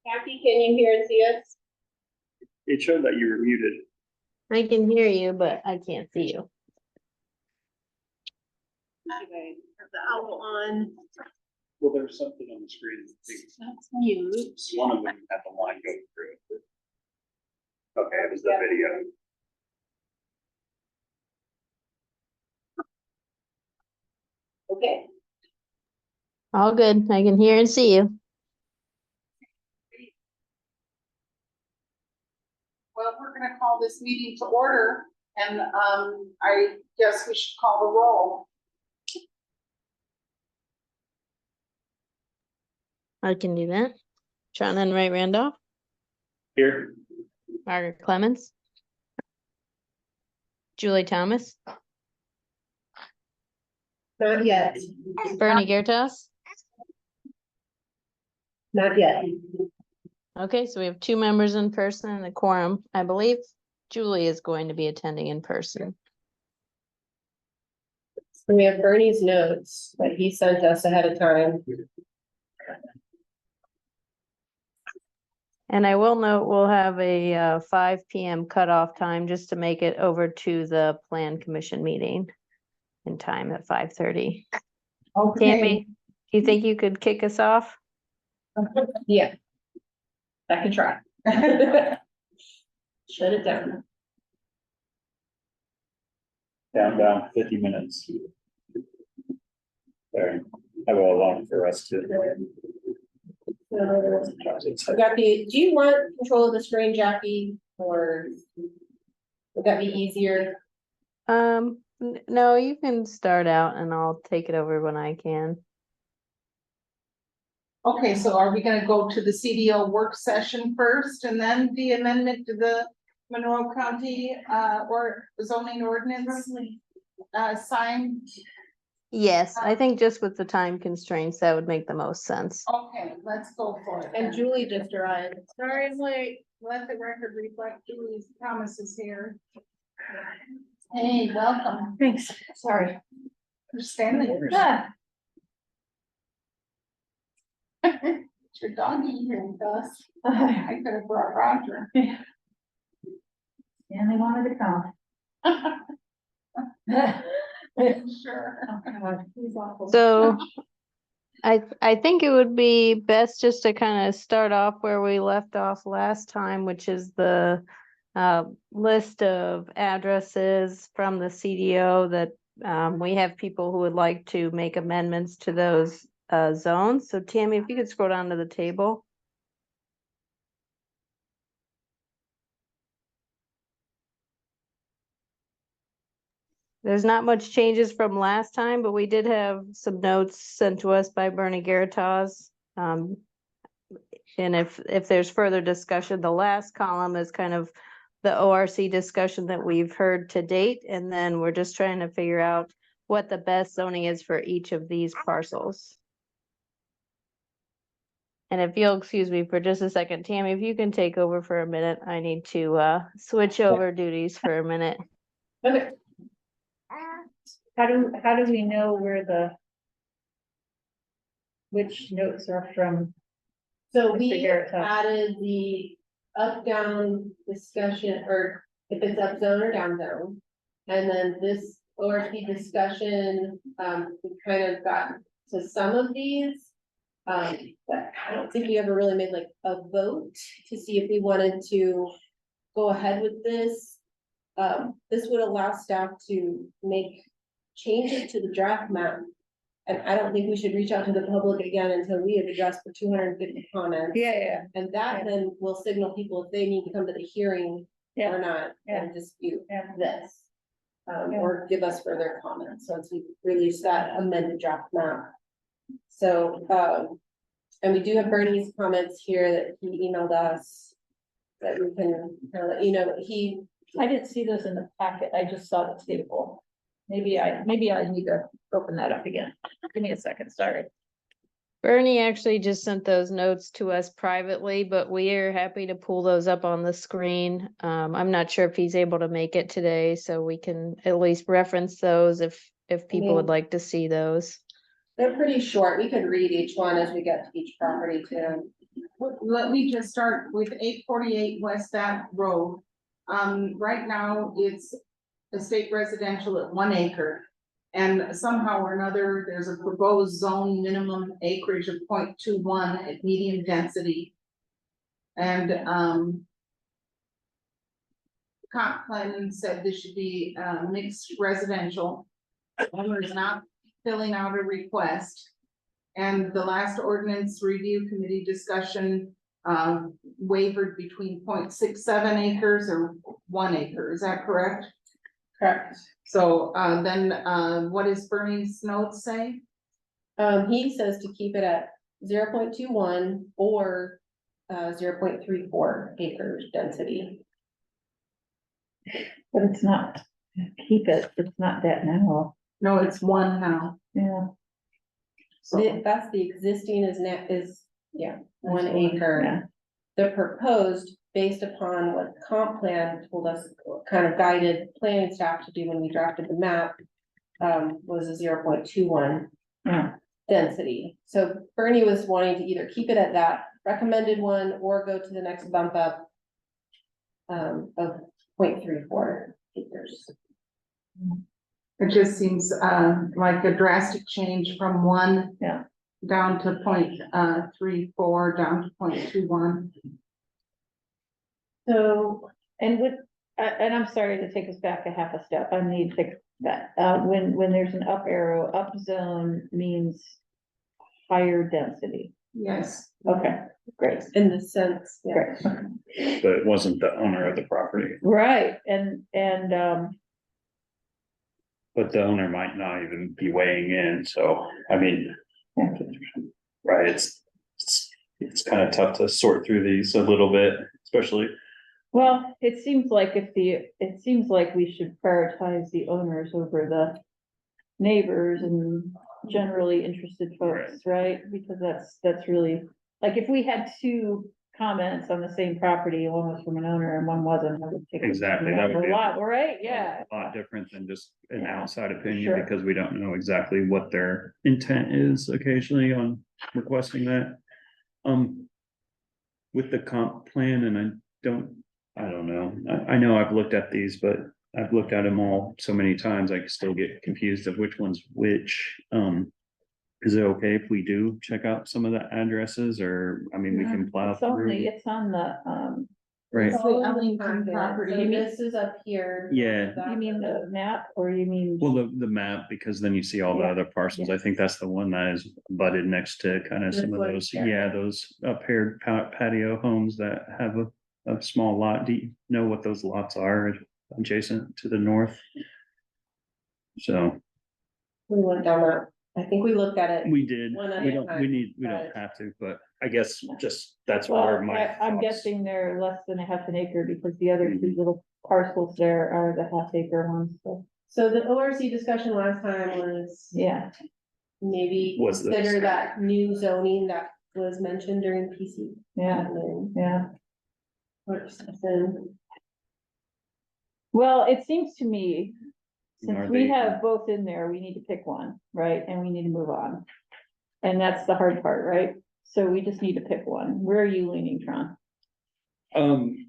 Kathy, can you hear and see us? It showed that you were muted. I can hear you, but I can't see you. Okay, have the owl on. Well, there's something on the screen. That's mute. One of them had the line go through. Okay, it was the video. Okay. All good. I can hear and see you. Well, we're gonna call this meeting to order, and I guess we should call the roll. I can do that. Shannon Wright Randolph, Here. Margaret Clemens, Julie Thomas, Not yet. Bernie Gertas. Not yet. Okay, so we have 2 members in person and a quorum. I believe Julie is going to be attending in person. We have Bernie's notes that he sent us ahead of time. And I will note we'll have a 5 p.m. cutoff time just to make it over to the Plan Commission meeting in time at 5:30. Okay. Tammy, do you think you could kick us off? Yeah. I can try. Shut it down. Down 50 minutes. There, I will allow for us to. Jackie, do you want control of the screen, Jackie, or would that be easier? No, you can start out and I'll take it over when I can. Okay, so are we gonna go to the CDO work session first and then the amendment to the Monroe County or zoning ordinance signed? Yes, I think just with the time constraints, that would make the most sense. Okay, let's go for it. And Julie just arrived. Sorry, I'm late. Let the record reflect Julie Thomas is here. Hey, welcome. Thanks. Sorry. You're standing. Yeah. It's your doggy here with us. I could have brought Roger. And they wanted to come. Sure. He's awful. So I think it would be best just to kind of start off where we left off last time, which is the list of addresses from the CDO that we have people who would like to make amendments to those zones. So Tammy, if you could scroll down to the table. There's not much changes from last time, but we did have some notes sent to us by Bernie Gertas. And if there's further discussion, the last column is kind of the ORC discussion that we've heard to date. And then we're just trying to figure out what the best zoning is for each of these parcels. And if you'll excuse me for just a second, Tammy, if you can take over for a minute, I need to switch over duties for a minute. Okay. How do we know where which notes are from? So Mr. we Garrett. added the up-down discussion, or if it's up zone or down zone. And then this ORP discussion, we kind of got to some of these. But I don't think we ever really made like a vote to see if we wanted to go ahead with this. This would allow staff to make changes to the draft map. And I don't think we should reach out to the public again until we have addressed the 250 comments. Yeah. And that then will signal people if they need to come to the hearing Yeah. or not Yeah. and dispute Yeah. this. Yeah. Or give us further comments once we release that amended draft map. So, and we do have Bernie's comments here that he emailed us. That we can kind of let you know, I didn't see those in the packet. I just saw the table. Maybe I need to open that up again. Give me a second, sorry. Bernie actually just sent those notes to us privately, but we are happy to pull those up on the screen. I'm not sure if he's able to make it today, so we can at least reference those if people would like to see those. they're pretty short. We could read each one as we get to each property too. Let me just start with 848 West Bath Road. Right now, it's estate residential at 1 acre. And somehow or another, there's a proposed zone minimum acreage of 0.21 at medium density. And, comp plan said this should be, mixed residential. Owner is not filling out a request. And the last ordinance review committee discussion, wavered between 0.67 acres or 1 acre, is that correct? Correct. So, then, what does Bernie's notes say? He says to keep it at 0.21 or 0.34 acres density. But it's not, keep it, it's not that now, No, it's 1 now. yeah. So, That's the existing is 1 That's acre. yeah. The proposed, based upon what the comp plan told us, kind of guided planning staff to do when we drafted the map, was a 0.21 Yeah, density. So Bernie was wanting to either keep it at that recommended one or go to the next bump up of 0.34 acres. it just seems, like a drastic change from 1. Yeah. Down to 0.34, down to 0.21. So and with, and I'm sorry to take us back a half a step, I need to fix that, when there's an up arrow, up zone means higher density. Yes. Okay, great, in the sense, yeah. great, But it wasn't the owner of the property, right, and, but the owner might not even be weighing in, so, I mean, yeah. right, it's kind of tough to sort through these a little bit, especially. Well, it seems like it seems like we should prioritize the owners over the neighbors and generally interested folks, right? Because that's really, like, if we had 2 comments on the same property, one was from an owner and one wasn't, I would take. Exactly, that would be a lot, right? Yeah. A lot different than just an Yeah. outside opinion, Sure. because we don't know exactly what their intent is occasionally on requesting that. With the comp plan, and I don't know, I know I've looked at these, but I've looked at them all so many times, I still get confused of which one's which. Is it okay if we do check out some of the addresses, or, I mean, we can plow It's only, through, it's on the, right? It's the Ellington So property. this is up here. Yeah. you mean the map, or you mean? Well, the map, because then you see all the Yeah, other parcels. I think that's the one that is butted next to kind of This some of one those, here. yeah, those paired patio homes that have a small lot. Do you know what those lots are adjacent to the north? So We went down that, I think we looked at it. we did, One at we a don't, time, we but- don't have to, but I guess just, that's Well, where my I'm thoughts. guessing they're less than a half an acre because the other 2 Mhm. little parcels there are the half acre ones, so, So the ORC discussion last time was yeah. maybe Was this- consider that new zoning that was mentioned during PC. Yeah, admin yeah. work session. Well, it seems to me, since Are we they- have both in there, we need to pick one, right? And we need to move on. And that's the hard part, right? So we just need to pick one. Where are you leaning, Tron? The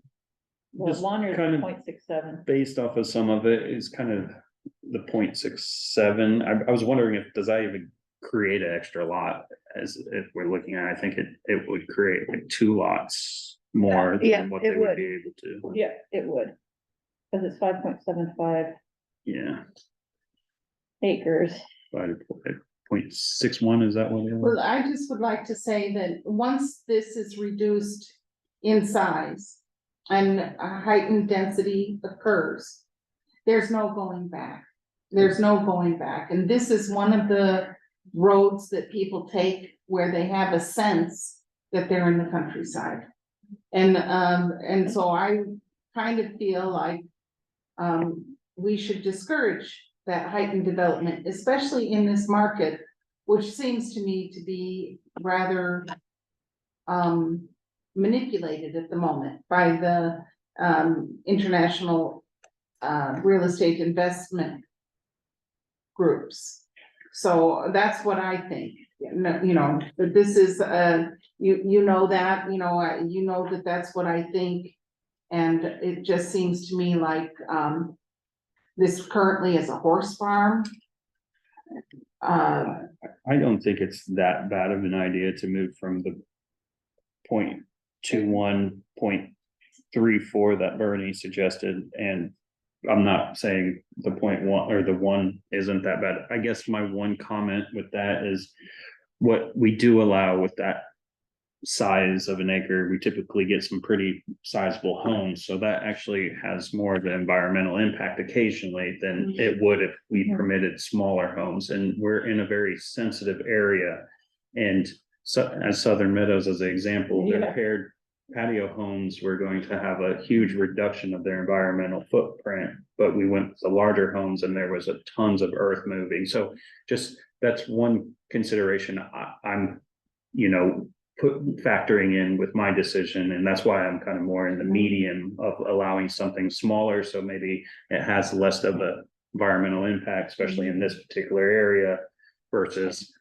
Just one or kind the of- 0.67? Based off of some of it is kind of the 0.67. I was wondering does that even create an extra lot, as if we're looking at, I think it would create like 2 lots more Yeah, than what it they would would. be able to, Yeah, it would. Cause it's 5.75 yeah. acres. But 0.61, is that what it was? Well, I just would like to say that once this is reduced in size and a heightened density occurs, there's no going back. There's no going back. And this is one of the roads that people take where they have a sense that they're in the countryside. And so I kind of feel like we should discourage that heightened development, especially in this market, which seems to me to be rather manipulated at the moment by the international real estate investment groups. So that's what I think, you know, but this is, you know that, you know that that's what I think. And it just seems to me like, this currently is a horse farm. I don't think it's that bad of an idea to move from the 0.21, 0.34 that Bernie suggested, and I'm not saying the 0.1 or the 1 isn't that bad. I guess my one comment with that is what we do allow with that size of an acre, we typically get some pretty sizable homes, so that actually has more of an environmental impact occasionally than it would if we permitted smaller homes, and we're in a very sensitive area. And so, as Southern Meadows as an example, their Yeah. paired patio homes were going to have a huge reduction of their environmental footprint, but we went with the larger homes and there was a tons of earth moving, so just, that's one consideration I'm, factoring in with my decision, and that's why I'm kind of more in the medium of allowing something smaller, so maybe it has less of a environmental impact, especially in this particular area, versus,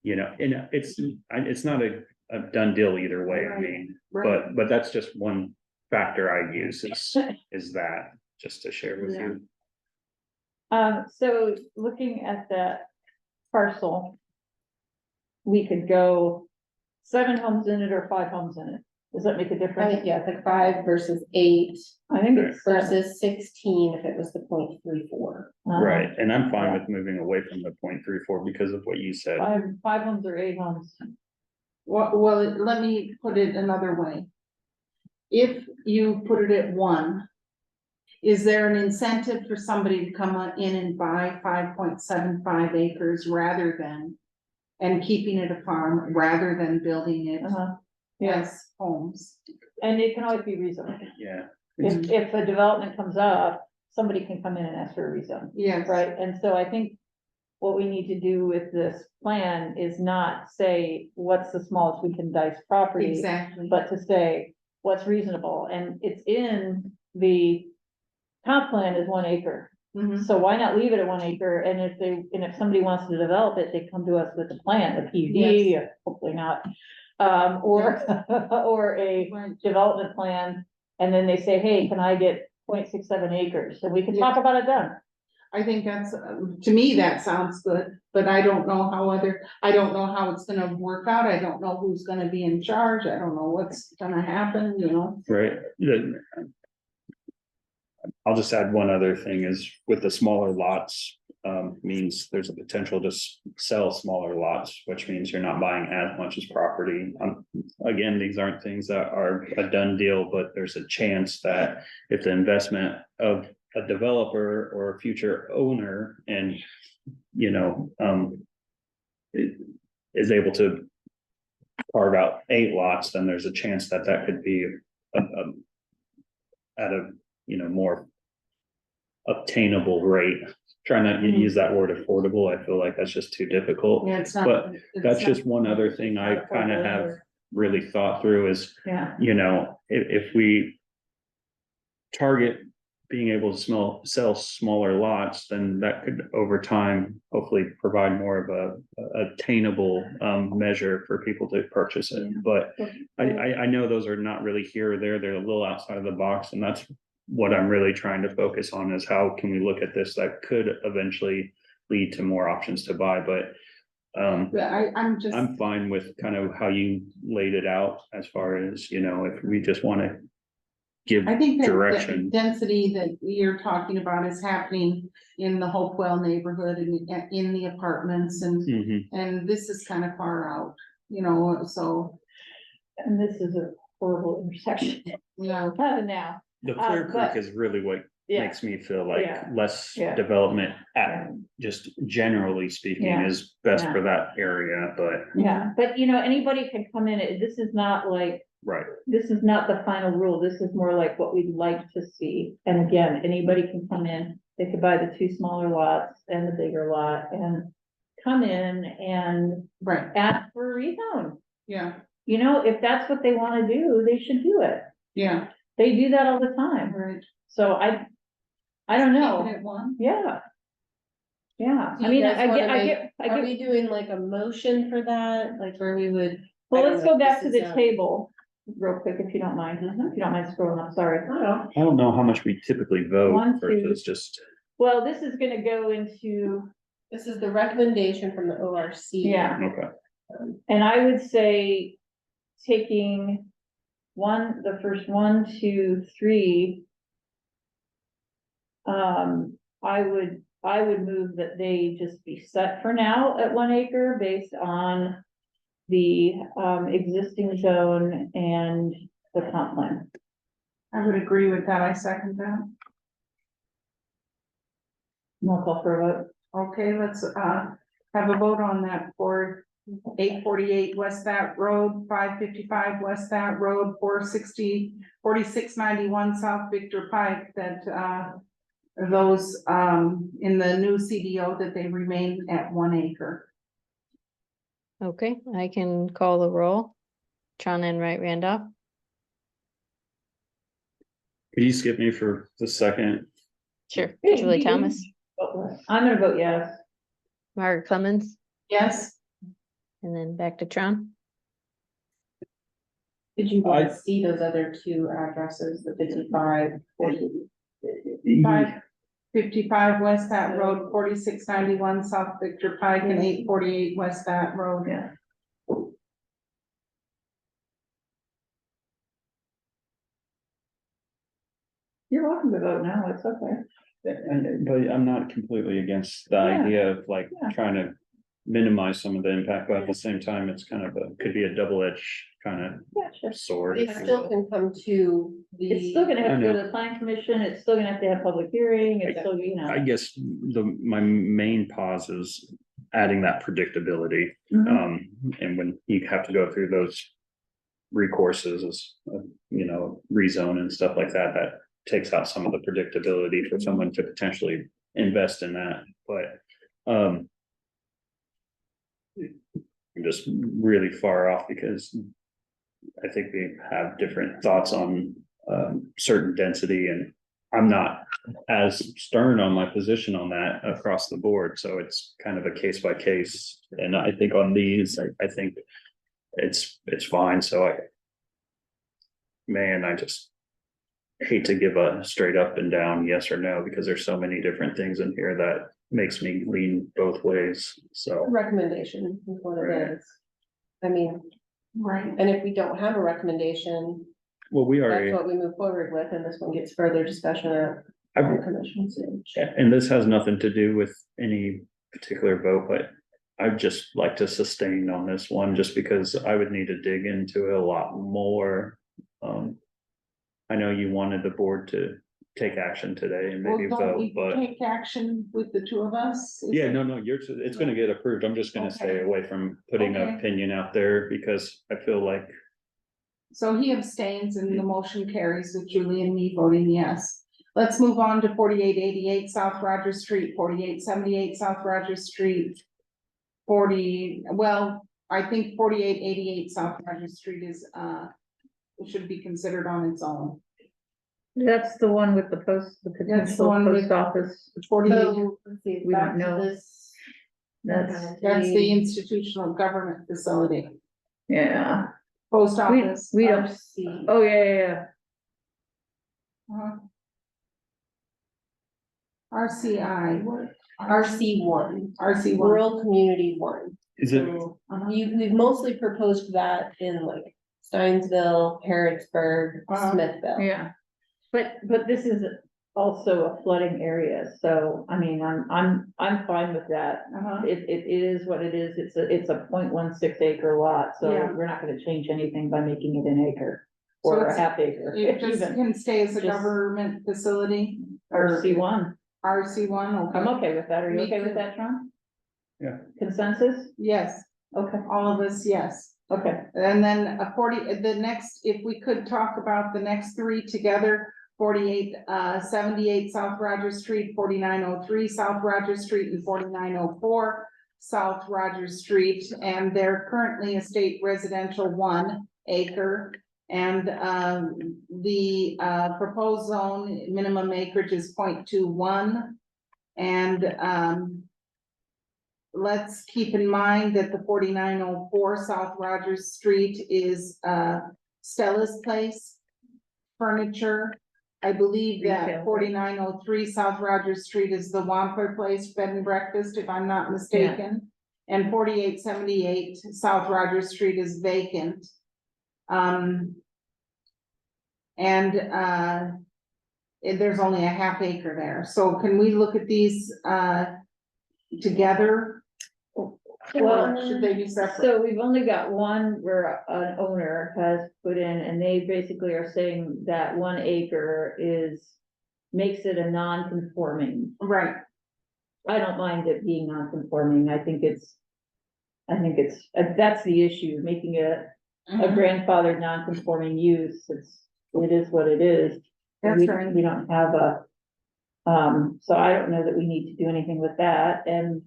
and it's not a done deal either way, I mean, but that's just one factor I use is that, just to share with you. So looking at that parcel, we could go 7 homes in it or 5 homes in it. Does that make a I difference? think, yeah, it's like 5 versus 8 I think it's versus 16 if it was the 0.34. Right, and I'm fine yeah. with moving away from the 0.34 because of what you said. 5 homes or 8 homes. Well, let me put it another way. If you put it at 1, is there an incentive for somebody to come in and buy 5.75 acres rather than, and keeping it a farm rather than building it Yes, as homes? and it can always be rezoned. Yeah, If a development comes up, somebody can come in and ask for a rezone, Yes. right? And so I think what we need to do with this plan is not say, what's the smallest we can dice property, Exactly. but to say, what's reasonable, and it's in the comp plan is 1 acre. Mhm. So why not leave it at 1 acre? And if somebody wants to develop it, they come to us with a plan, a PUD, hopefully not. Or a Right. development plan, and then they say, hey, can I get 0.67 acres? And we can talk about it then. I think that's, to me, that sounds good, but I don't know how it's gonna work out. I don't know who's gonna be in charge. I don't know what's gonna happen, right. I'll just add one other thing is with the smaller lots, means there's a potential to sell smaller lots, which means you're not buying as much as property. Again, these aren't things that are a done deal, but there's a chance that if the investment of a developer or a future owner and, is able to carve out 8 lots, then there's a chance that could be at a, more obtainable rate. Trying not to use that word affordable, I feel like that's just too difficult. Yeah, it's not. But that's it's just not- one other thing I kind of have really thought through is, Yeah. if we target being able to sell smaller lots, then that could over time hopefully provide more of a attainable measure for people to purchase it. But I know those are not really here or there. They're a little outside of the box, and that's what I'm really trying to focus on is how can we look at this that could eventually lead to more options to buy, but But I'm fine with kind of how you laid it out as far as, if we just want to give I think that the direction. density that you're talking about is happening in the Hopewell neighborhood and in the apartments Mhm. and this is kind of far out, so, And this is a horrible intersection. yeah. Now, The Clear but- Creek is really what yeah, makes me feel like Yeah. less Yeah. development Yeah. just generally speaking Yeah. is best Yeah. for that area, but yeah, but anybody can come in, this is not like, right. this is not the final rule, this is more like what we'd like to see. And again, anybody can come in, they could buy the 2 smaller lots and the bigger lot and come in and Right, ask for a rezone. yeah, If that's what they wanna do, they should do it. yeah, They do that all the time. right. So I don't know. Keep it at 1. Yeah. Yeah, Do I you mean, guys I wanna get, make- I Are get, we doing like a motion for that, like where we would? well, I don't let's know go if back to this the is, table real quick, if you don't mind, if you don't mind scrolling up, sorry. Oh, I don't know how much we typically vote One, two. versus just, Well, this is gonna go into, this is the recommendation from the ORC. yeah, okay, and I would say taking the first 1, 2, 3. I would move that they just be set for now at 1 acre based on the, existing zone and the comp plan. I would agree with that. I second that. And I'll call for a vote. Okay, let's, have a vote on that for 848 West That Road, 555 West That Road, 4691 South Victor Pike, that, those, in the new CDO that they remain at 1 acre. Okay, I can call the roll. Tron and Wright Randolph, could you skip me for the second? sure. Hey, Julie you- Thomas, I'm gonna vote yes. Margaret Clemens, Yes, and then back to Tron. Did you want to see those other two addresses, the 55, 40? 555 West That Road, 4691 South Victor Pike, and 848 West That Road. Yeah. You're welcome to vote now, it's okay. But I'm not completely against the Yeah, idea of like yeah. trying to minimize some of the impact, but at the same time, it's kind of could be a double-edged kind Yeah, sure. of sword. It if you still will. can come to the. It's still gonna have I to go know. to the planning commission, it's still gonna have to have public hearing, it's still, you know. I guess my main pause is adding that predictability. Mhm. And when you have to go through those recourses, as, rezone and stuff like that, that takes out some of the predictability for someone to potentially invest in that, but, I'm just really far off because I think we have different thoughts on, certain density, and I'm not as stern on my position on that across the board, so it's kind of a case by case. And I think on these, I think it's fine, so I just hate to give a straight up and down yes or no, because there's so many different things in here that makes me lean both ways, so. Recommendation is what it is. I mean, Right. and if we don't have a recommendation, Well, we that's already, what we move forward with, and this one gets further discussion at the commission soon. and this has nothing to do with any particular vote, but I'd just like to sustain on this one, just because I would need to dig into it a lot more. I know you wanted the board to take action today and Well, maybe don't vote, we but take action with the two of us? Is yeah, it- no, it's gonna get approved. I'm just gonna stay Okay. away from putting an Okay. opinion out there, because I feel like, So he abstains and the motion carries with Julie and me voting yes. Let's move on to 4888 South Rogers Street, 4878 South Rogers Street. I think 4888 South Rogers Street is, should be considered on its own. That's the one with the potential one with- post office. 48, So, let's see, We back don't to know. this. That's, that's the institutional government facility, yeah, post office. we don't, RC. oh, yeah. Uh-huh. RCI, what? RC1, RC1. Rural Community 1. is it, So we've mostly proposed that in like Steinsville, Harrodsburg, Uh-huh. Smithville. Yeah, but this is also a flooding area, so, I mean, I'm fine with that. Uh-huh. It is what it is, it's a 0.16 acre lot, so Yeah. we're not gonna change anything by making it an acre. So Or a it's- half acre, It just even, can stay as a Just- government facility, or C1, RC1, I'm okay, okay with that, are you Me okay with too. that, Tron? Yeah. Consensus? yes, Okay, all of us, yes. okay, And then the next, if we could talk about the next three together, 4878 South Rogers Street, 4903 South Rogers Street, and 4904 South Rogers Street, and they're currently a state residential 1 acre. And the proposed zone minimum acreage is 0.21. And let's keep in mind that the 4904 South Rogers Street is, Stella's Place Furniture. I believe that Retail. 4903 South Rogers Street is the Wampler Place Bed and Breakfast, if I'm not mistaken. And 4878 South Rogers Street is vacant. There's only a half acre there, so can we look at these, together? Or should they be separate? So we've only got one where an owner has put in, and they basically are saying that 1 acre makes it a non-conforming. Right, I don't mind it being non-conforming, I think it's, that's the issue, making it a Mhm. grandfathered non-conforming use, it is what it is. That's We- right. We don't have so I don't know that we need to do anything with that, and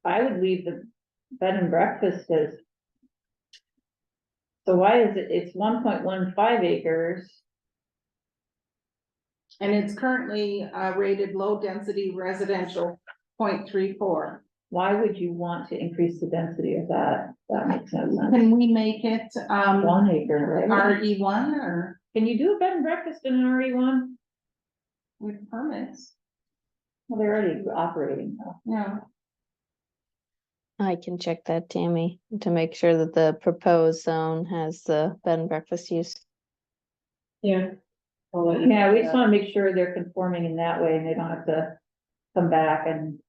I would leave the bed and breakfast as. So why is it's 1.15 acres, and it's currently, rated low density residential 0.34. why would you want to increase the density of that? That makes no sense. Can we make it, 1 acre, right? RE1 or Can you do a bed and breakfast in an RE1? with permits? Well, they're already operating though. Yeah, I can check that, Tammy, to make sure that the proposed zone has the bed and breakfast use. Yeah. I'll let you Yeah, we know just that. wanna make sure they're conforming in that way and they don't have to come back and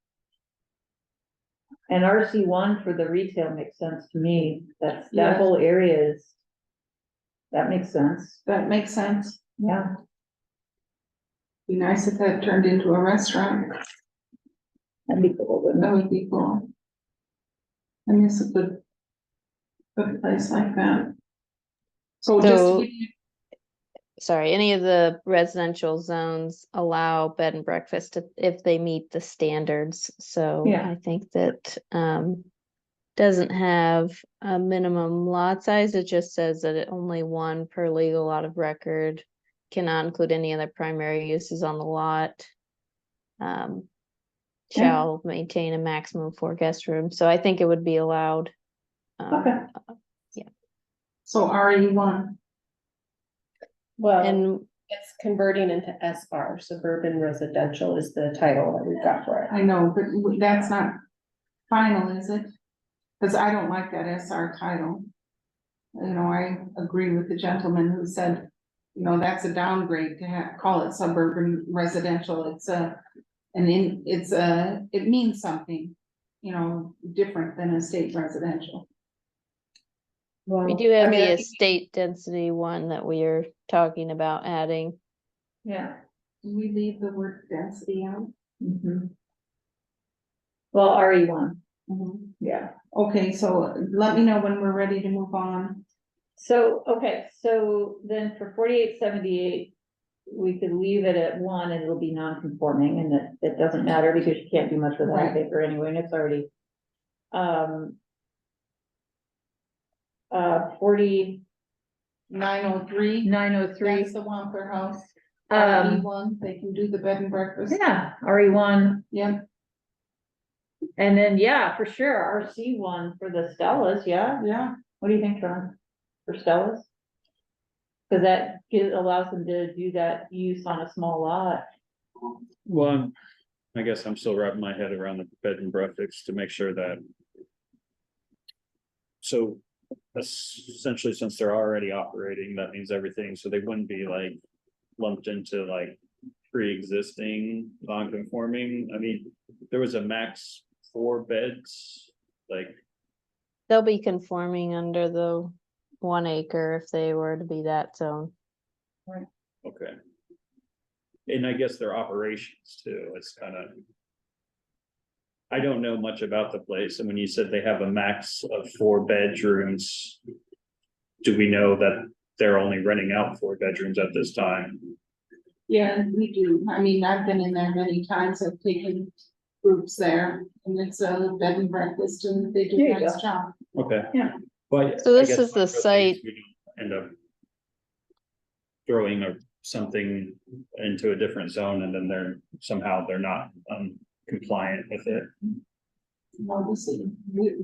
RC1 for the retail makes sense to me. That Yeah. whole area that makes sense. that makes sense. Yeah. Be nice if that turned into a restaurant. That'd be cool, wouldn't That it? would be cool. I miss a good place like that. So just, So- to give you- Sorry, any of the residential zones allow bed and breakfast if they meet the standards, so Yeah. I think that, doesn't have a minimum lot size, it just says that only one per legal lot of record, cannot include any other primary uses on the lot. Shall maintain a maximum of 4 guest rooms, so I think it would be allowed. Okay. so RE1, Well, And it's converting into SR, suburban residential is the title that we've got for it. I know, but that's not final, is it? Cause I don't like that SR title. You know, I agree with the gentleman who said, you know, that's a downgrade to call it suburban residential. It means something, you know, different than estate residential. we do have the estate density one that we are talking about adding. Yeah. Do we leave the word density out? Mhm. Well, RE1, Mhm. yeah. Okay, so let me know when we're ready to move on. So, okay, so then for 4878, we could leave it at 1 and it'll be non-conforming and it doesn't matter because you can't do much with that Right. paper anyway, and it's already. 4903, 903, that's the Wampler House. Um, RE1, they can do the bed and breakfast. yeah, RE1, Yeah, and then, yeah, for sure, RC1 for the Stellas, yeah. yeah. What do you think, Ron, for Stellas? Cause that allows them to do that use on a small lot. Well, I guess I'm still wrapping my head around the bed and breakfast to make sure that. So essentially, since they're already operating, that means everything, so they wouldn't be like lumped into like pre-existing non-conforming. I mean, there was a max 4 beds, like, They'll be conforming under the 1 acre if they were to be that zone. okay. And I guess their operations too, it's kind of. I don't know much about the place, and when you said they have a max of 4 bedrooms. Do we know that they're only renting out 4 bedrooms at this time? Yeah, we do. I mean, I've been in there many times. I've taken groups there and it's a bed and breakfast and they do There you a nice go. job. Okay. Yeah. But. So I this guess is my the question site- we don't End up. Throwing something into a different zone and then they're not compliant with it. Obviously,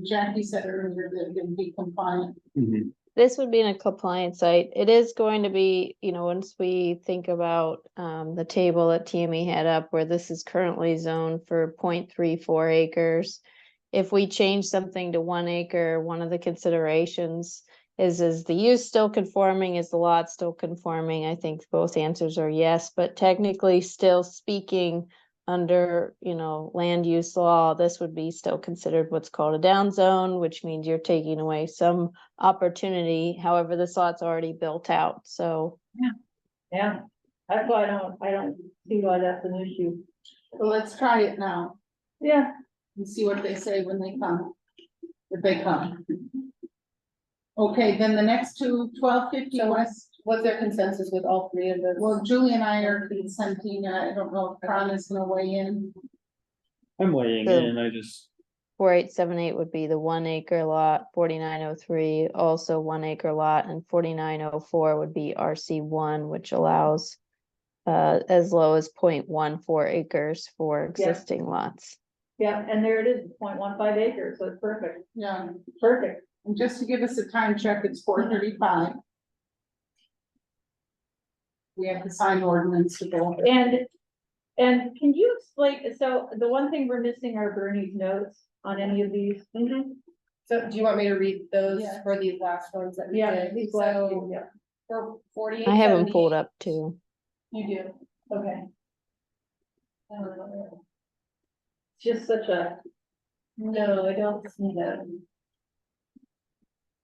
Jackie said earlier that it would be compliant. Mhm. This would be in a compliant site. It is going to be, you know, once we think about the table that TME had up where this is currently zoned for 0.34 acres. If we change something to 1 acre, one of the considerations is the use still conforming? Is the lot still conforming? I think both answers are yes, but technically still speaking under, you know, land use law, this would be still considered what's called a down zone, which means you're taking away some opportunity. However, this lot's already built out, so. Yeah, that's why I don't see why that's an issue. So let's try it now Yeah, and see what they say when they come. If they come. Okay, then the next two, 1250 So- West. What's their consensus with all three of them? Well, Julie and I are consenting. I don't know if Ron is gonna weigh in. I'm weighing So- in, I just, 4878 would be the 1 acre lot, 4903 also 1 acre lot, and 4904 would be RC1, which allows as low as 0.14 acres for existing lots. yeah, and there it is, 0.15 acres, so it's perfect, Yeah, perfect. and just to give us a time check, it's 4:35. We have to sign ordinance to go. And can you explain, so the one thing we're missing are Bernie's notes on any of these? So do you want me to read those Yeah. for these last ones that we Yeah, did? these last So two, yeah. for 48. I have them pulled up too. You do, okay. Just such a, No, I don't see them.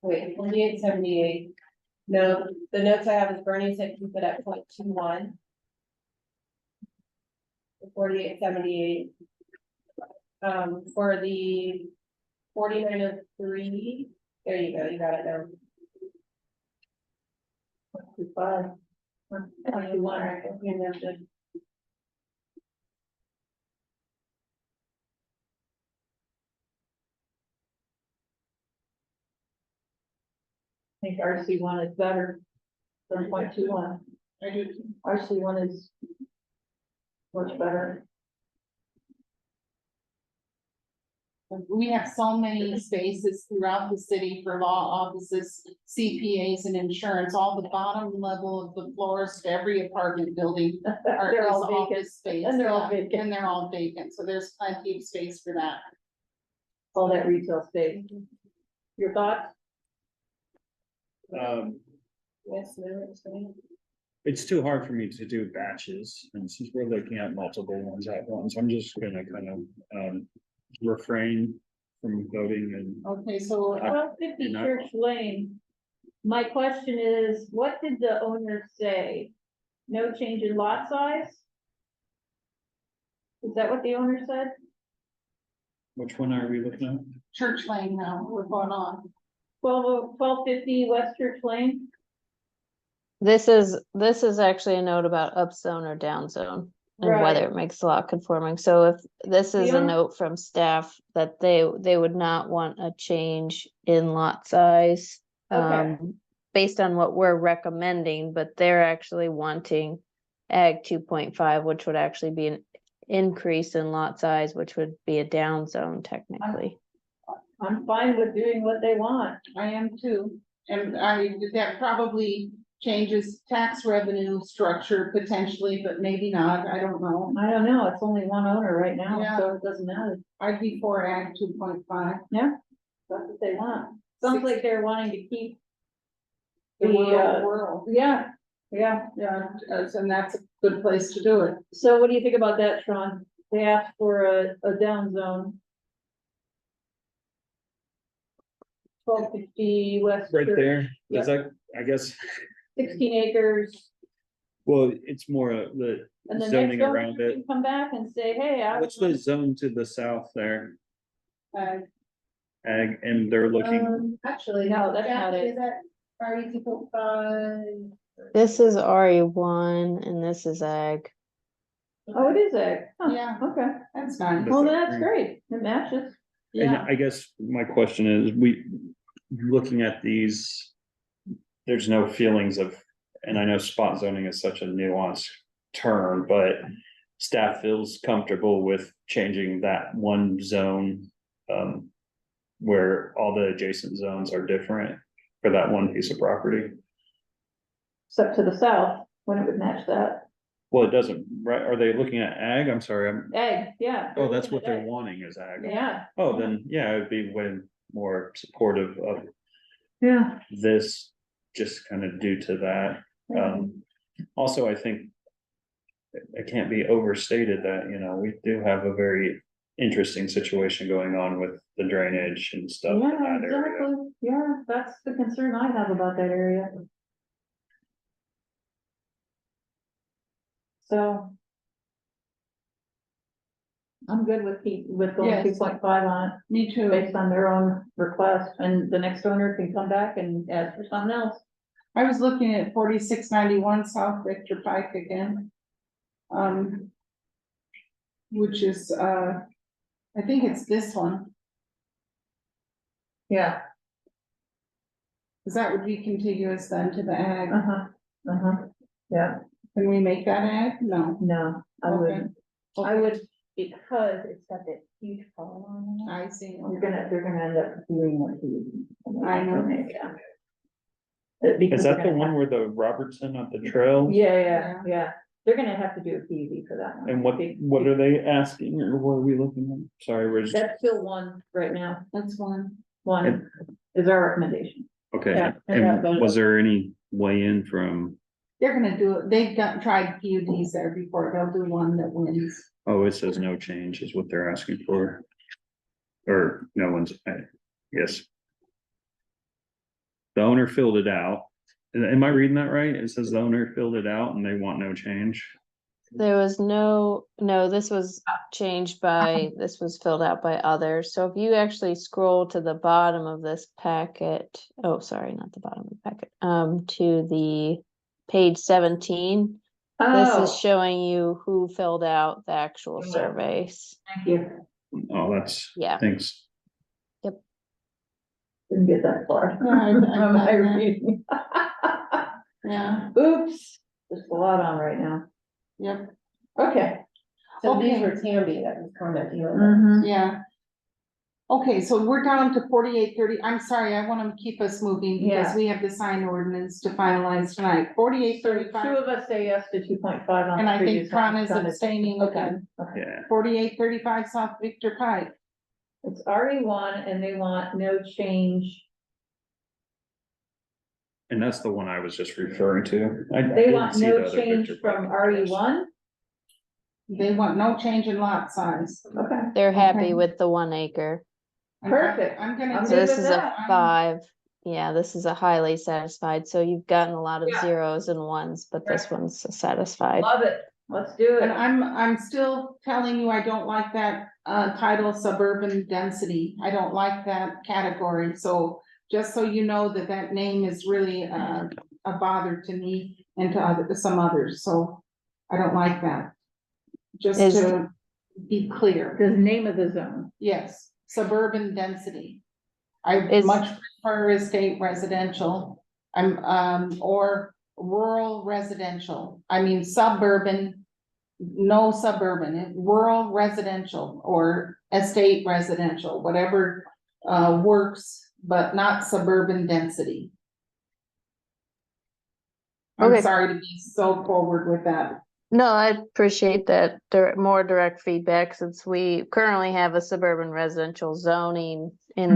Wait, 4878. No, the notes I have is Bernie said keep it at 0.21. 4878. For the 4903, there you go, you got it now. 0.25. 0.21. You moved it. I think RC1 is better than 0.21. I do. RC1 is much better. We have so many spaces throughout the city for law offices, CPAs and insurance, all the bottom level of the floors of every apartment building. are They're is all vacant, office space, and they're all yeah, vacant. And they're all vacant, so there's plenty of space for that. All that retail space. Your thoughts? Yes, no, it's fine. it's too hard for me to do batches, and since we're looking at multiple ones at once, I'm just gonna kind of, refrain from voting and. Okay, so 1250 You're not- Church Lane. My question is, what did the owner say? No change in lot size? Is that what the owner said? Which one are we looking at? Church Lane now, we're going on. 1250 West Church Lane? This is actually a note about upzone or downzone and whether it makes the lot conforming. So if this is a Yeah. note from staff that they would not want a change in lot size. Okay. Based on what we're recommending, but they're actually wanting ag 2.5, which would actually be an increase in lot size, which would be a down zone technically. I'm fine with doing what they want. I am too, and that probably changes tax revenue structure potentially, but maybe not, I don't know. I don't know, it's only one owner right now, Yeah. so it doesn't matter. I'd be for ag 2.5. That's what they want. Sounds like they're wanting to keep. The The, rural. Yeah, yeah. Yeah, and that's a good place to do it. So what do you think about that, Sean? They asked for a down zone. 1250 West. Right Church, there, is that, I guess, 16 acres, well, it's more of the and the next zoning owner around it. can come back and say, hey, I. What's the zone to the south there? Uh, Ag, and they're looking, Actually, No, that's not it. Is that already 2.5? This is RE1 and this is ag. Oh, it is ag. Huh, Yeah. Okay, That's nice. well, that's great, it matches. and Yeah, I guess my question is, looking at these. There's no feelings of, and I know spot zoning is such a nuanced term, but staff feels comfortable with changing that one zone where all the adjacent zones are different for that one piece of property. Except to the south, when it would match that. Well, it doesn't, right? Are they looking at ag? I'm sorry, Egg, yeah. oh, that's what they're Egg. wanting is ag. Yeah, Oh, then, yeah, it'd be way more supportive of yeah. this, just kind of due to that. Also, I think it can't be overstated that, you know, we do have a very interesting situation going on with the drainage and stuff in Yeah, that area. exactly, yeah, that's the concern I have about that area. So. I'm good with going Yes. 2.5 on it, Me too. based on their own request, and the next owner can come back and ask for something else. I was looking at 4691 South Victor Pike again. Which is, I think it's this one, Yeah. cause that would be contiguous then to the ag. Yeah, Can we make that ag? No. no, I Okay. wouldn't, I Okay. would, because it's got that huge column on it. I see. They're gonna end up doing what I know. Yeah. Is that the one where the Robertson on the trail? Yeah, they're gonna have to do a PUD for that one. And what are they asking, or what are we looking at? Sorry, we're just, That's still one right now, That's one. one is our recommendation. okay, yeah, and but- was there any way in from, They're gonna do it. They've tried PUDs there before. They'll do one that wins. oh, it says no change is what they're asking for? Or no one's, yes. The owner filled it out. Am I reading that right? It says the owner filled it out and they want no change. There was no, this was changed by, this was filled out by others. So if you actually scroll to the bottom of this packet, oh, sorry, not the bottom of the packet, to the page 17. This is Oh, showing you who filled out the actual Yeah. surveys. thank you, Oh, that's, Yeah. thanks. didn't get that far. Yeah, I'm reading. Yeah, Oops, there's a lot on right now, yep, okay. So these Okay. were Tammy that was commenting on Mhm. yeah. Okay, so we're down to 4830. I'm sorry, I wanna keep us moving because Yeah. we have the sign ordinance to finalize tonight. 4835. Two of us say yes to 2.5 on. And the I think previous Tron one. is Tron abstaining Okay, again. okay. Yeah, 4835 South Victor Pike. It's RE1 and they want no change. and that's the one I was just referring to. I They didn't want see the no other change Victor from Pike. RE1? They want no change in lot size. Okay. They're happy Okay. with the 1 acre. Perfect. I'm gonna. I'm So good this with is that. a 5. Yeah, this is a highly satisfied. So you've gotten a lot of Yeah. zeros and ones, but this Right. one's satisfied. Love it, let's do it. And I'm still telling you, I don't like that, title suburban density. I don't like that category, so just so you know that that name is really, a bother to me and to some others, so I don't like that. Just Is- to be clear, The name of the zone. yes, suburban density. I Is- much prefer estate residential, or rural residential, I mean suburban. No suburban, rural residential or estate residential, whatever, works, but not suburban density. I'm Okay. sorry to be so forward with that. No, I appreciate that. More direct feedback since we currently have a suburban residential zoning in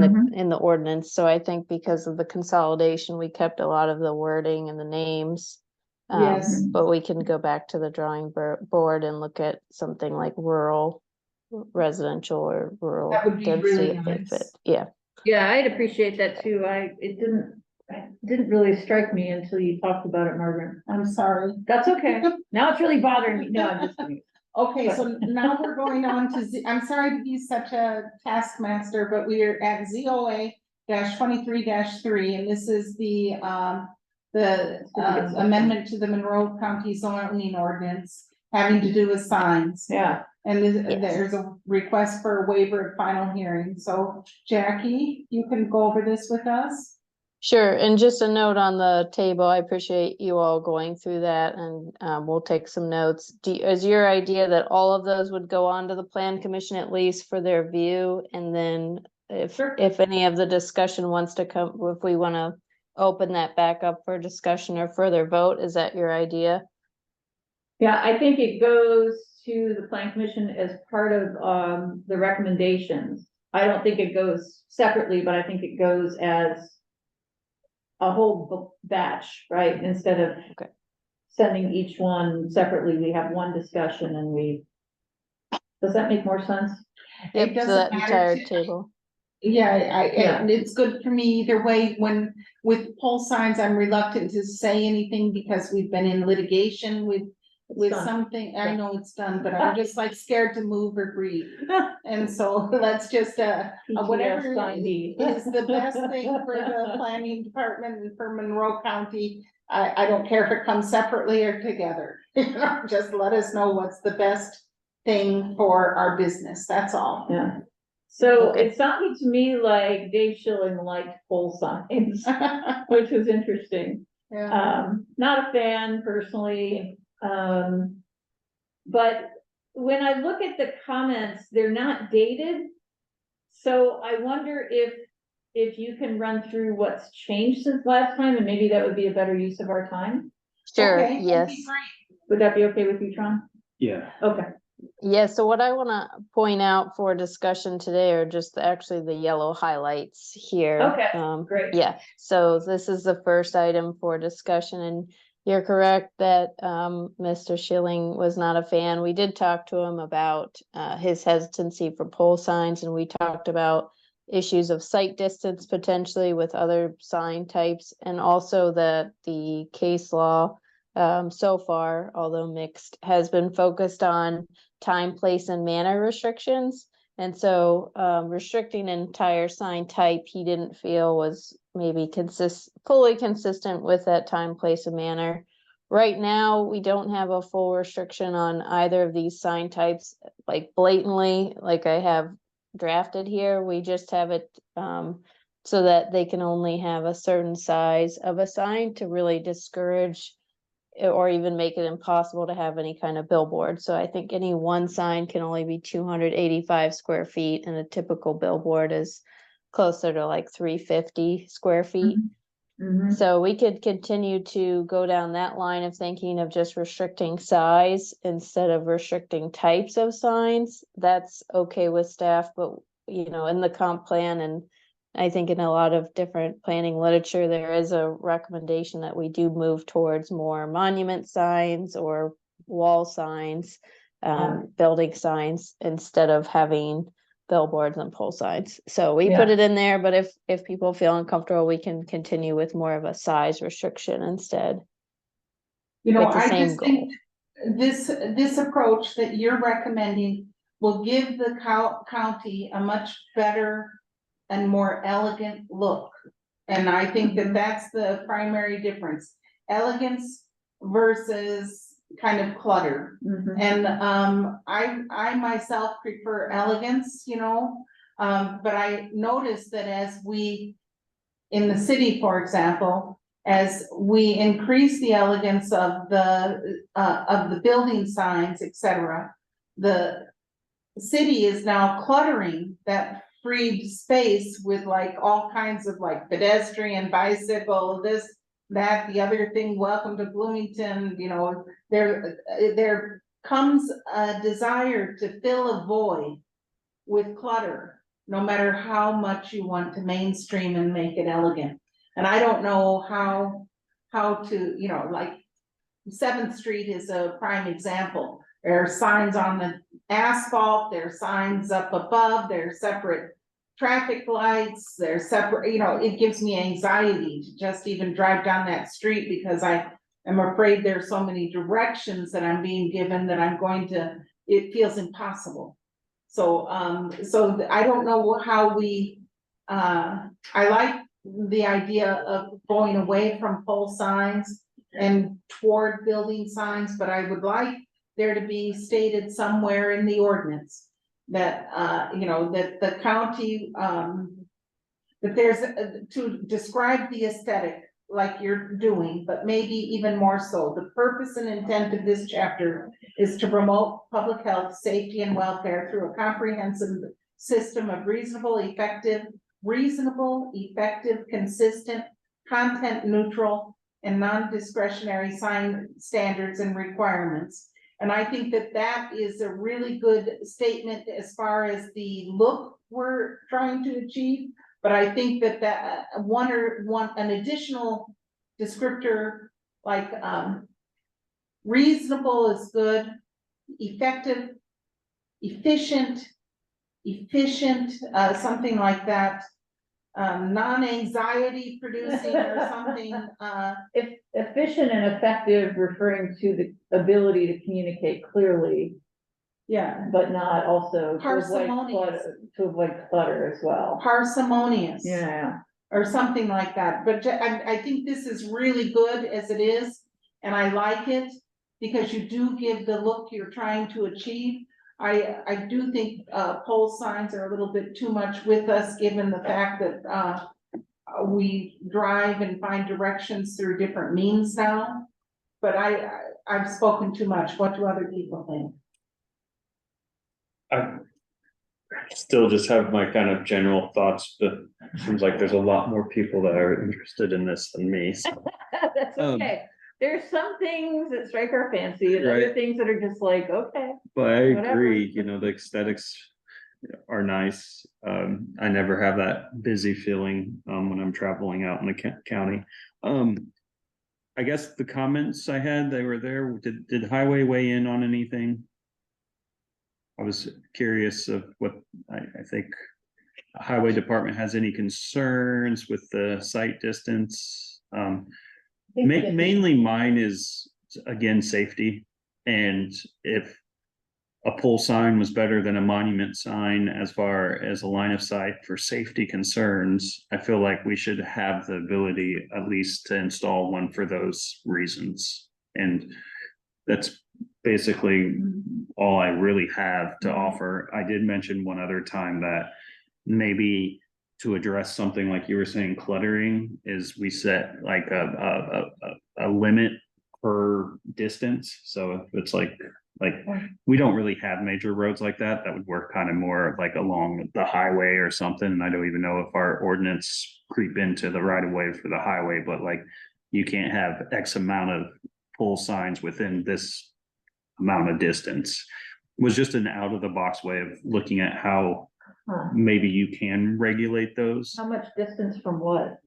the ordinance. So I think because of the consolidation, we kept a lot of the wording and the names. Yes. But we can go back to the drawing board and look at something like rural residential or rural That would be density really if they nice. fit. Yeah. Yeah, I'd appreciate that too. It didn't really strike me until you talked about it, Margaret. I'm sorry. That's okay. Now it's really bothering me. No, I'm just kidding. Okay, so now we're going on to I'm sorry to be such a taskmaster, but we are at ZOA 23-3, and this is the amendment to the Monroe County zoning ordinance having to do with signs. Yeah, And Yes. there's a request for a waiver of final hearing, so Jackie, you can go over this with us? Sure, and just a note on the table, I appreciate you all going through that and we'll take some notes. Is your idea that all of those would go on to the plan commission at least for their view? And then Sure. if any of the discussion wants to come, if we want to open that back up for discussion or further vote, is that your idea? Yeah, I think it goes to the plan commission as part of the recommendations. I don't think it goes separately, but I think it goes as a whole batch, right? Instead of Okay. sending each one separately, we have one discussion and does that make more sense? Yep, so doesn't that matter entire to- table. Yeah, Yeah. and it's good for me either way. When, with pole signs, I'm reluctant to say anything because we've been in litigation with done. something, I Yeah. know it's done, but I'm just like scared to move or breathe. And so let's just, whatever PTS sign deed. is the best thing for the planning department and for Monroe County. I don't care if it comes separately or together, you know, just let us know what's the best thing for our business, that's all. Yeah. So Okay. it sounded to me like Dave Schilling liked pole signs, which was interesting. Yeah. Not a fan personally, but when I look at the comments, they're not dated. So I wonder if you can run through what's changed since last time, and maybe that would be a better use of our time. Sure, Okay, that'd be yes. great. Would that be okay with you, Tron? Yeah. Okay. Yeah, so what I want to point out for discussion today are just actually the yellow highlights here. Okay, great. Yeah, so this is the first item for discussion, and you're correct that Mr. Schilling was not a fan. We did talk to him about his hesitancy for pole signs, and we talked about issues of sight distance potentially with other sign types, and also that the case law so far, although mixed, has been focused on time, place, and manner restrictions. And so restricting an entire sign type, he didn't feel was maybe fully consistent with that time, place, and manner. Right now, we don't have a full restriction on either of these sign types, like blatantly, like I have drafted here. We just have it so that they can only have a certain size of a sign to really discourage or even make it impossible to have any kind of billboard. So I think any one sign can only be 285 square feet, and a typical billboard is closer to like 350 square feet. Mhm. So we could continue to go down that line of thinking of just restricting size instead of restricting types of signs. That's okay with staff, but you know, in the comp plan, and I think in a lot of different planning literature, there is a recommendation that we do move towards more monument signs or wall signs, building signs, instead of having billboards and pole signs. So we put Yeah. it in there, but if people feel uncomfortable, we can continue with more of a size restriction instead. You know, With the I same just think this approach that you're recommending will give the county a much better and more elegant look. And I think that that's the primary difference, elegance versus kind of clutter. Mhm. And I myself prefer elegance, you know, but I noticed that as we, in the city, for example, as we increase the elegance of the building signs, etc., the city is now cluttering that freed space with like all kinds of like pedestrian, bicycle, this, that, the other thing, welcome to Bloomington, you know, there comes a desire to fill a void with clutter, no matter how much you want to mainstream and make it elegant. And I don't know how to, you know, like 7th Street is a prime example. There are signs on the asphalt, there are signs up above, there are separate traffic lights, they're separate, you know, it gives me anxiety to just even drive down that street because I am afraid there's so many directions that I'm being given that it feels impossible. So, so I don't know how I like the idea of going away from pole signs and toward building signs, but I would like there to be stated somewhere in the ordinance that, you know, that the county, That there's, to describe the aesthetic like you're doing, but maybe even more so. The purpose and intent of this chapter is to promote public health, safety, and welfare through a comprehensive system of reasonable, effective, consistent, content neutral, and non-discretionary sign standards and requirements. And I think that that is a really good statement as far as the look we're trying to achieve. But I think that an additional descriptor like, reasonable is good, effective, efficient, something like that. Non-anxiety producing or something, If efficient and effective referring to the ability to communicate clearly, yeah, but not also Parsimonious. to avoid clutter as well. parsimonious. Yeah, Or something like that, but I think this is really good as it is, and I like it. Because you do give the look you're trying to achieve. I do think, pole signs are a little bit too much with us, given the fact that, we drive and find directions through different means now. But I've spoken too much, what do other people think? I still just have my kind of general thoughts, but it seems like there's a lot more people that are interested in this than me. So. that's okay. There's some things that strike our fancy and other Right. things that are just like, okay. But I Whatever. agree, you know, the aesthetics are nice. I never have that busy feeling, when I'm traveling out in the county. I guess the comments I had, they were there. Did Highway weigh in on anything? I was curious of what, I think Highway Department has any concerns with the site distance. Mainly mine is, again, safety. And if a pole sign was better than a monument sign as far as a line of sight for safety concerns, I feel like we should have the ability at least to install one for those reasons. And that's basically all I really have to offer. I did mention one other time that maybe to address something like you were saying, cluttering, is we set like a limit per distance. So if it's like we don't really have major roads like that. That would work kind of more like along the highway or something. And I don't even know if our ordinance creep into the right of way for the highway, but like you can't have X amount of pole signs within this amount of distance. It was just an out of the box way of looking at how maybe you can regulate those How much distance from what?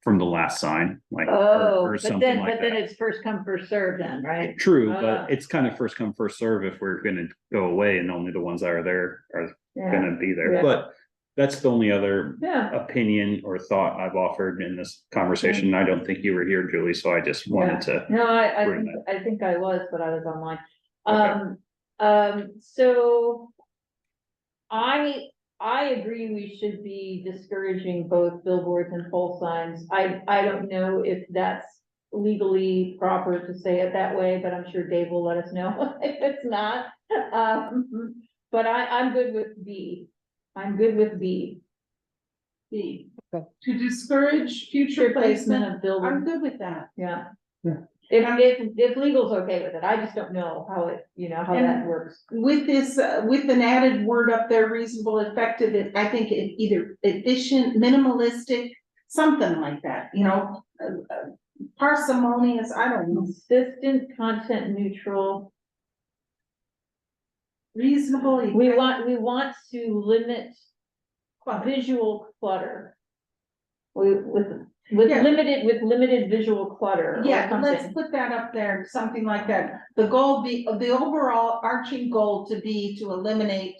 from the last sign, like, or But something then, like but then that. it's first come, first served then, right? True, Ah. but it's kind of first come, first serve if we're gonna go away and only the ones that are there are Yeah, gonna be there. Yeah. But that's the only other yeah, opinion or thought I've offered in this conversation. I don't think you were here, Julie, so I just wanted to. no, bring I think I was, but I was online. Okay. So I agree we should be discouraging both billboards and pole signs. I don't know if that's legally proper to say it that way, but I'm sure Dave will let us know if it's not. But I'm good with B. I'm good with B. B. Okay. To discourage future placement, of I'm billboards, good with that. yeah. Yeah. If legal's okay with it, I just don't know how it, how that And- works. With this, with an added word up there, reasonable, effective, I think it either efficient, minimalistic, something like that, parsimonious, I don't know, Consistent, content neutral. reasonable. We want to limit visual clutter. With Yeah. limited visual clutter or Yeah, let's something. put that up there, something like that. The goal, the overall arching goal to be to eliminate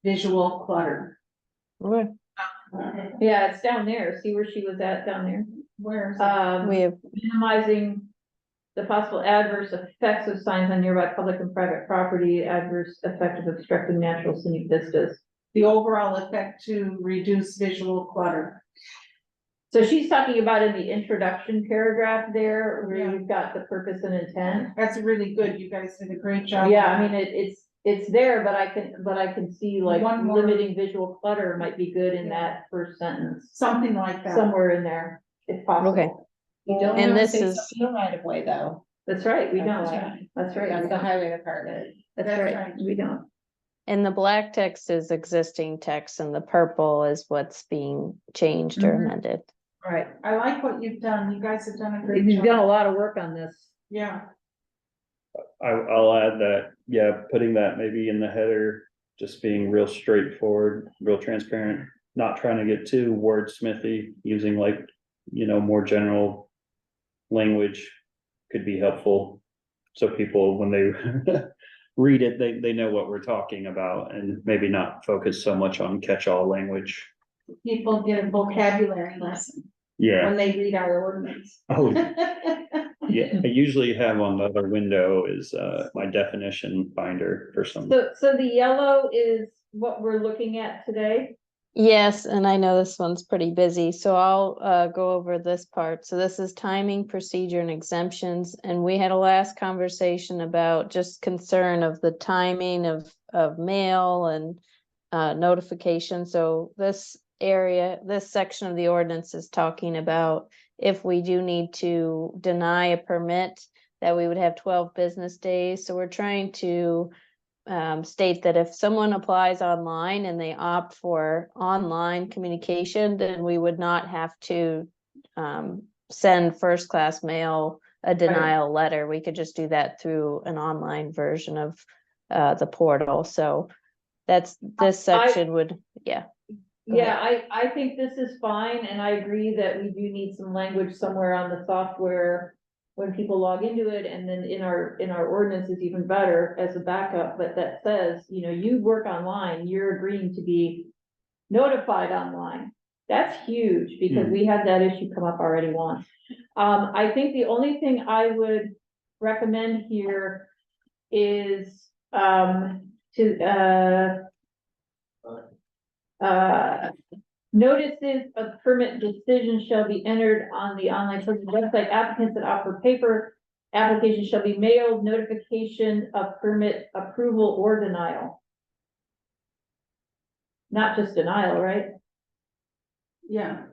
visual clutter. Okay. Yeah, it's down there. See where she was at down there? Where's? We have, Minimizing the possible adverse effects of signs on nearby public and private property, adverse effect of obstructing natural scenic vistas. The overall effect to reduce visual clutter. So she's talking about in the introduction paragraph there, where Yeah. you've got the purpose and intent. That's really good. You guys did a great job. Yeah, I mean, it's there, but I can see like One more- limiting visual clutter might be good in that first sentence, Something like that. somewhere in there, if possible. Okay. You don't And have to this say is- something in the right of way, though. That's right, we don't, That's right. that's right, That's we the don't. highway department. That's That's right, right. we don't. And the black text is existing text and the purple is what's being changed or Mhm. amended. Right. I like what you've done. You guys have done a great You've done a job. lot of work on this. Yeah, I'll add that, yeah, putting that maybe in the header, just being real straightforward, real transparent, not trying to get too wordsmithy, using like, more general language could be helpful. So people, when they read it, they know what we're talking about and maybe not focus so much on catch-all language. people get a vocabulary lesson Yeah, when they read our ordinance. oh, yeah, I usually have on the other window is my definition finder for some. So the yellow is what we're looking at today? Yes, and I know this one's pretty busy, so I'll go over this part. So this is timing, procedure, and exemptions. And we had a last conversation about just concern of the timing of mail and notification. So this area, this section of the ordinance is talking about if we do need to deny a permit, that we would have 12 business days. So we're trying to state that if someone applies online and they opt for online communication, then we would not have to send first class mail a denial letter. We could just do that through an online version of the portal. So that's this section would, yeah. Yeah, I think this is fine, and I agree that we do need some language somewhere on the software when people log into it, and then in our ordinance is even better as a backup, but that says, you work online, you're agreeing to be notified online. That's huge, because we had that issue come up already once. I think the only thing I would recommend here is, notices of permit decision shall be entered on the online website. Applicants that offer paper applications shall be mailed notification of permit approval or denial. Not just denial, right? Yeah,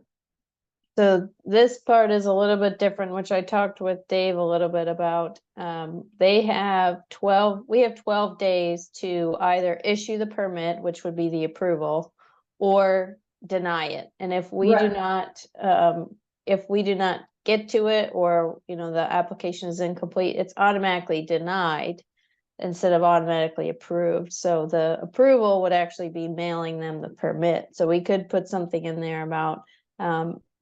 So this part is a little bit different, which I talked with Dave a little bit about. We have 12 days to either issue the permit, which would be the approval, or deny it. And if we do not, get to it, or, the application is incomplete, it's automatically denied instead of automatically approved. So the approval would actually be mailing them the permit. So we could put something in there about,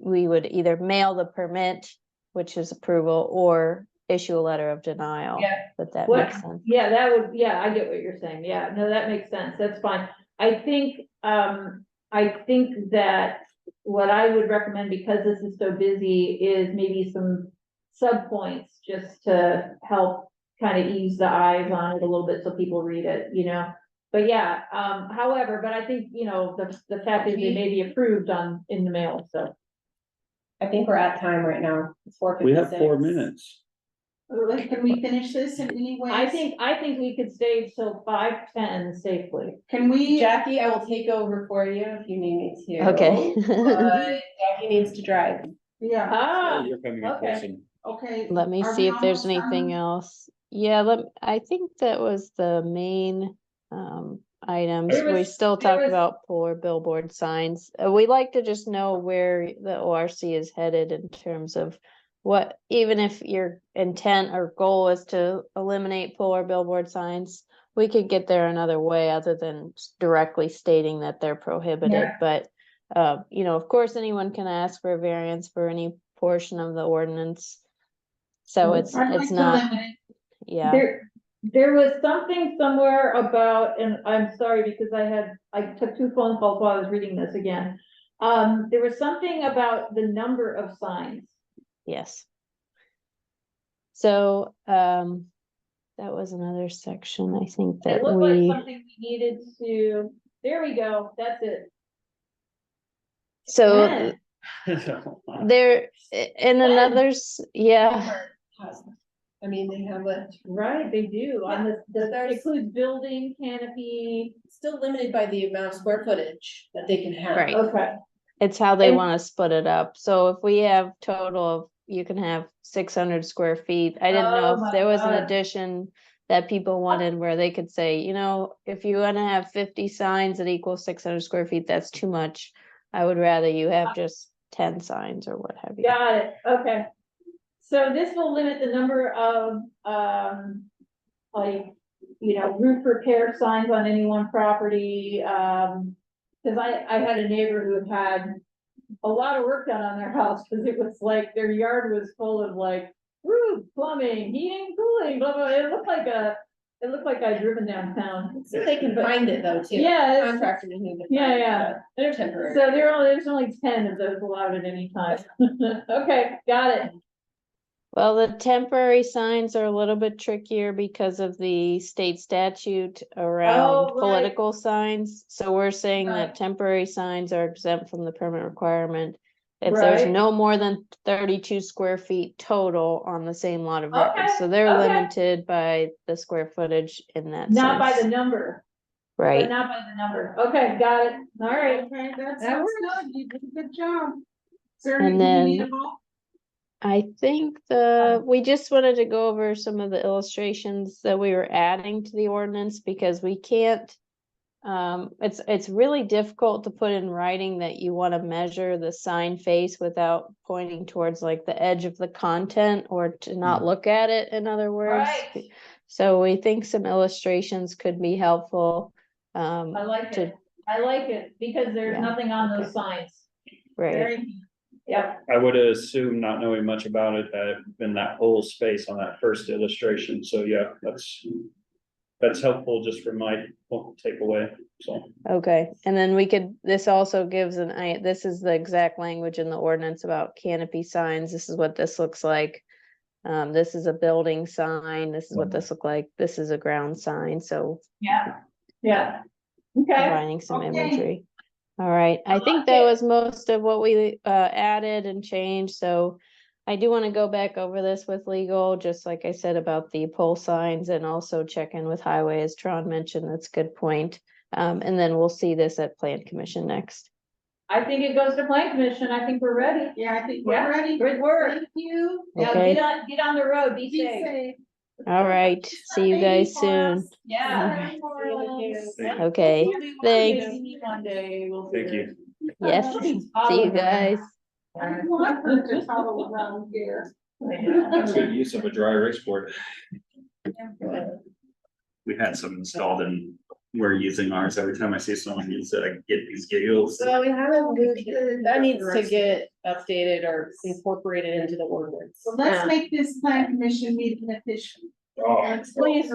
we would either mail the permit, which is approval, or issue a letter of denial. Yeah. But that What- makes sense. Yeah, that would, yeah, I get what you're saying. Yeah, no, that makes sense. That's fine. I think that what I would recommend, because this is so busy, is maybe some subpoints just to help kind of ease the eyes on it a little bit so people read it, But yeah, however, but I think, the fact is they may be approved in the mail, so. I think we're at time right now. It's 4:56. We have 4 minutes. can we finish this in any way? I think we could stay till 5:10 safely. Can we? Jackie, I will take over for you if you need me to. Okay. But Jackie needs to drive. Yeah, Ah, You're coming in okay. person. okay. Let me Are see we if there's almost done? anything else. Yeah, I think that was the main items. There We was- still there talk was- about poor billboard signs. We like to just know where the ORC is headed in terms of what, even if your intent or goal is to eliminate poor billboard signs, we could get there another way other than directly stating that they're prohibited. Yeah. But of course, anyone can ask for a variance for any portion of the ordinance. So it's I'd like to not, limit it. yeah. There was something somewhere about, and I'm sorry because I took 2 phone calls while I was reading this again. There was something about the number of signs. Yes. So, that was another section, I think It that looked like we, something we needed to, there we go, that's it. so there, in another, yeah. I mean, they have a, Right, they do, on that includes building, canopy. still limited by the amount of square footage that they can have. Right. Okay. It's how they And- wanna split it up. So if we have total of, you can have 600 square feet. I didn't Oh know my if there was an God. addition that people wanted where they could say, you know, if you wanna have 50 signs that equal 600 square feet, that's too much. I would rather you have just 10 signs or what have you. Got it, okay. So this will limit the number of, like, you know, roof repair signs on any one property, cause I had a neighbor who had a lot of work done on their house, cause it was like, their yard was full of like roof, plumbing, heating, cooling, blah, blah, it looked like I'd driven downtown. So they can find it though too. Yeah, it's- Contractor can even Yeah, find it, yeah. but They're temporary. So there's only 10 of those allowed at any time. Okay, got it. Well, the temporary signs are a little bit trickier because of the state statute around Oh, right. political signs. So we're saying Right. that temporary signs are exempt from the permit requirement. If there's Right. no more than 32 square feet total on the same lot of record, Okay, so they're okay. limited by the square footage in that Not by the sense. number, but Right, not by the number. Okay, got it. All right. Okay, that That sounds works. good, you did a good job. Is there And anything you need then- about? I think we just wanted to go over some of the illustrations that we were adding to the ordinance because we can't. It's really difficult to put in writing that you want to measure the sign face without pointing towards like the edge of the content or to not look at it, in other words. Right. So we think some illustrations could be helpful. I like to- it. I like it because there's Yeah, nothing on okay. those signs. Right, Very, yep. I would assume, not knowing much about it, that in that whole space on that first illustration, so yeah, that's helpful just for my takeaway, so. okay, and then this also gives this is the exact language in the ordinance about canopy signs, this is what this looks like. This is a building sign, this is what this look like, this is a ground sign, so Yeah, yeah. Okay, combining some Okay. imagery. All right, I think like that it. was most of what we added and changed, so I do want to go back over this with legal, just like I said about the pole signs and also check in with highway, as Tron mentioned, that's a good point. And then we'll see this at Plan Commission next. I think it goes to plan commission. I think we're ready. Yeah, I think Yeah, we're ready. good work. Thank you. Now Okay. get on the road, be Be safe. safe. All right, see you guys soon. Yeah. Okay, thanks. One day we'll. Thank you. Yes, see you guys. I want her to follow around here. That's good use of a dry erase board. We had some installed and we're using ours. Every time I see someone use it, I get these giggles. So we haven't moved, that needs to get updated or incorporated into the ordinance. So let's make this plan commission meeting official. Oh. Please